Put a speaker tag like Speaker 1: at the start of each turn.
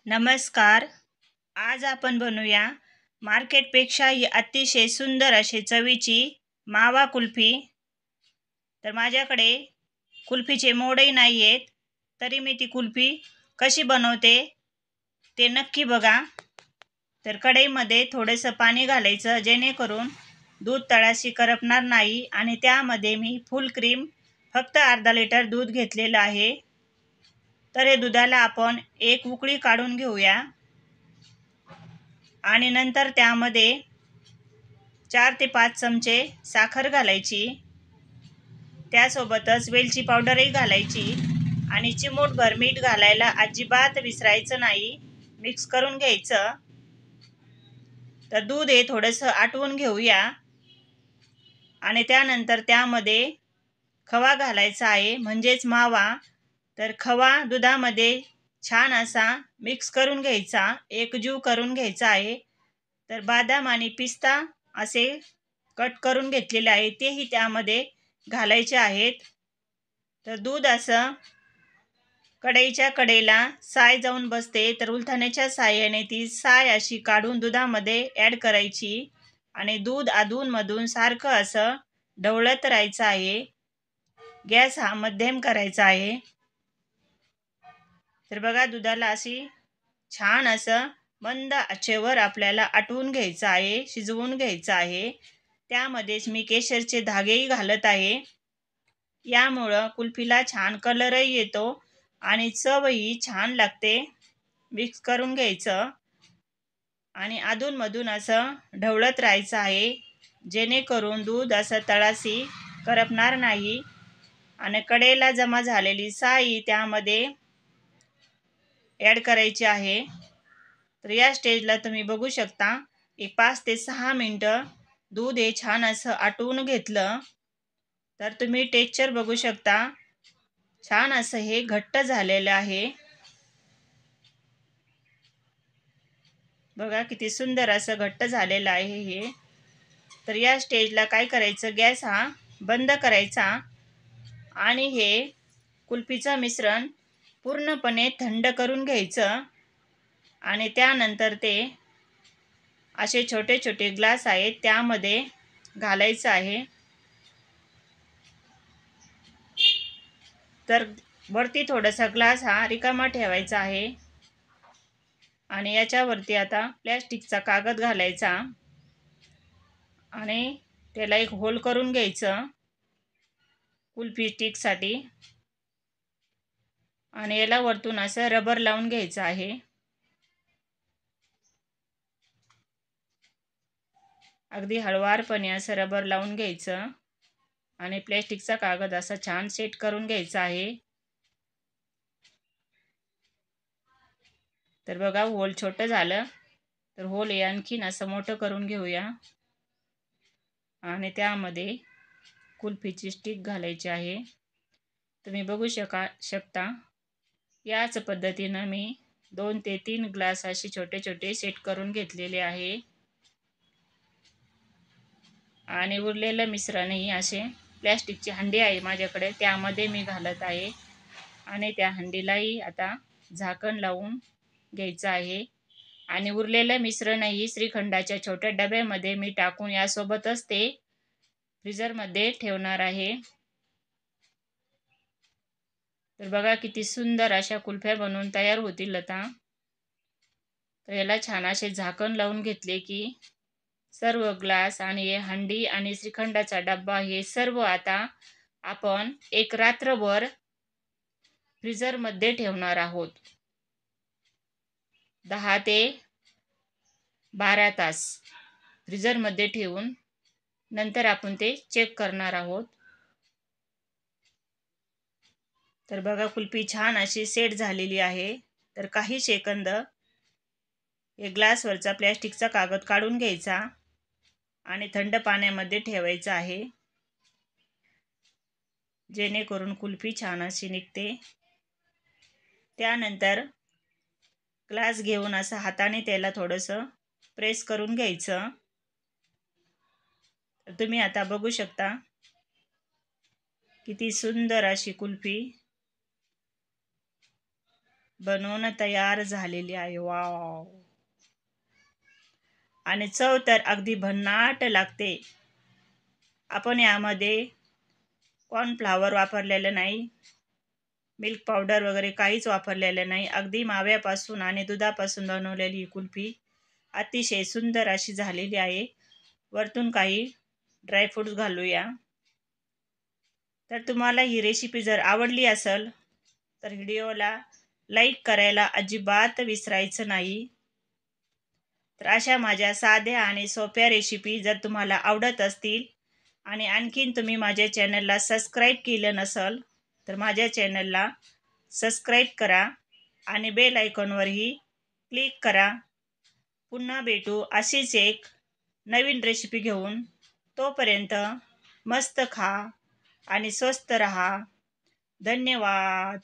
Speaker 1: नमस्कार. आज आपण बनवूया मार्केटपेक्षाही अतिशय सुंदर अशी चवीची मावा कुल्फी. तर माझ्याकडे कुल्फीचे मोडही नाही आहेत, तरी मी ती कुल्फी कशी बनवते ते नक्की बघा. तर कढईमध्ये थोडंसं पाणी घालायचं, जेणेकरून दूध तळाशी करपणार नाही. आणि त्यामध्ये मी फुल क्रीम फक्त अर्धा लिटर दूध घेतलेलं आहे. तर हे दुधाला आपण एक उकळी काढून घेऊया. आणि नंतर त्यामध्ये 4 ते 5 चमचे साखर घालायची. त्यासोबतच वेलची पावडरही घालायची आणि चिमूटभर मीठ घालायला अजिबात विसरायचं नाही. मिक्स करून घ्यायचं. तर दूध हे थोडंसं आटवून घेऊया. आणि त्यानंतर त्यामध्ये खवा घालायचा आहे, म्हणजेच मावा. तर खवा दुधामध्ये छान असा मिक्स करून घ्यायचा, एकजीव करून घ्यायचा आहे. तर बदाम आणि पिस्ता असे कट करून घेतलेले आहे, तेही त्यामध्ये घालायचे आहेत. तर दूध असं कढईच्या कडेला साय जाऊन बसते, तर उलथण्याच्या साहाय्याने ती साय अशी काढून दुधामध्ये ॲड करायची. आणि दूध अधूनमधून सारखं असं ढवळत राहायचं आहे. गॅस हा मध्यम करायचा आहे. तर बघा, दुधाला अशी छान असं मंद आचेवर आपल्याला आटवून घ्यायचं आहे, शिजवून घ्यायचं आहे. त्यामध्येच मी केशरचे धागेही घालत आहे. यामुळं कुल्फीला छान कलरही येतो आणि चवही छान लागते. मिक्स करून घ्यायचं आणि अधूनमधून असं ढवळत राहायचं आहे, जेणेकरून दूध असं तळाशी करपणार नाही. आणि कढईला जमा झालेली साई त्यामध्ये ॲड करायची आहे. तर या स्टेजला तुम्ही बघू शकता, 5 ते 6 मिनटं दूध हे छान असं आटवून घेतलं. तर तुम्ही टेक्स्चर बघू शकता, छान असं हे घट्ट झालेलं आहे. बघा किती सुंदर असं घट्ट झालेलं आहे हे. तर या स्टेजला काय करायचं, गॅस हा बंद करायचा आणि हे कुल्फीचं मिश्रण पूर्णपणे थंड करून घ्यायचं. आणि त्यानंतर ते असे छोटे छोटे ग्लास आहेत, त्यामध्ये घालायचं आहे. तर वरती थोडासा ग्लास हा रिकामा ठेवायचा आहे आणि याच्यावरती आता प्लॅस्टिकचा कागद घालायचा आणि त्याला एक होल करून घ्यायचं कुल्फी स्टिकसाठी. आणि याला वरतून असं रबर लावून घ्यायचं आहे. अगदी हळवारपणे असं रबर लावून घ्यायचं आणि प्लॅस्टिकचा कागद असा छान सेट करून घ्यायचा आहे. तर बघा, होल छोटं झालं, तर होल हे आणखीन असं मोठं करून घेऊया. आणि त्यामध्ये कुल्फीची स्टिक घालायची आहे. तुम्ही बघू शकता, याच पद्धतीनं मी 2 ते 3 ग्लास असे छोटे छोटे सेट करून घेतलेले आहे. आणि उरलेलं मिश्रणही असे प्लॅस्टिकची हंडी आहे माझ्याकडे, त्यामध्ये मी घालत आहे. आणि त्या हंडीलाही आता झाकण लावून घ्यायचं आहे. आणि उरलेलं मिश्रणही श्रीखंडाच्या छोट्या डब्यामध्ये मी टाकून यासोबतच ते फ्रीजरमध्ये ठेवणार आहे. तर बघा किती सुंदर अशा कुल्फ्या बनवून तयार होतील आता. तर याला छान असे झाकण लावून घेतले की सर्व ग्लास आणि हे हंडी आणि श्रीखंडाचा डब्बा हे सर्व आता आपण एक रात्रभर फ्रीजरमध्ये ठेवणार आहोत. 10 ते 12 तास फ्रीजरमध्ये ठेवून नंतर आपण ते चेक करणार आहोत. तर बघा, कुल्फी छान अशी सेट झालेली आहे. तर काही सेकंद हे ग्लासवरचा प्लॅस्टिकचा कागद काढून घ्यायचा आणि थंड पाण्यामध्ये ठेवायचं आहे, जेणेकरून कुल्फी छान अशी निघते. त्यानंतर ग्लास घेऊन असं हाताने त्याला थोडंसं प्रेस करून घ्यायचं. तर तुम्ही आता बघू शकता किती सुंदर अशी कुल्फी बनवून तयार झालेली आहे. वाव! आणि चव तर अगदी भन्नाट लागते. आपण यामध्ये कॉर्नफ्लॉवर वापरलेलं नाही, मिल्क पावडर वगैरे काहीच वापरलेलं नाही. अगदी माव्यापासून आणि दुधापासून बनवलेली ही कुल्फी अतिशय सुंदर अशी झालेली आहे. वरतून काही ड्रायफ्रूट्स घालूया. तर तुम्हाला ही रेसिपी जर आवडली असेल तर व्हिडिओला लाईक करायला अजिबात विसरायचं नाही. तर अशा माझ्या साध्या आणि सोप्या रेसिपी जर तुम्हाला आवडत असतील आणि आणखीन तुम्ही माझ्या चॅनलला सबस्क्राईब केलं नसेल तर माझ्या चॅनलला सबस्क्राईब करा आणि बेल आयकॉनवरही क्लिक करा. पुन्हा भेटू अशीच एक नवीन रेसिपी घेऊन. तोपर्यंत मस्त खा आणि स्वस्त रहा. धन्यवाद.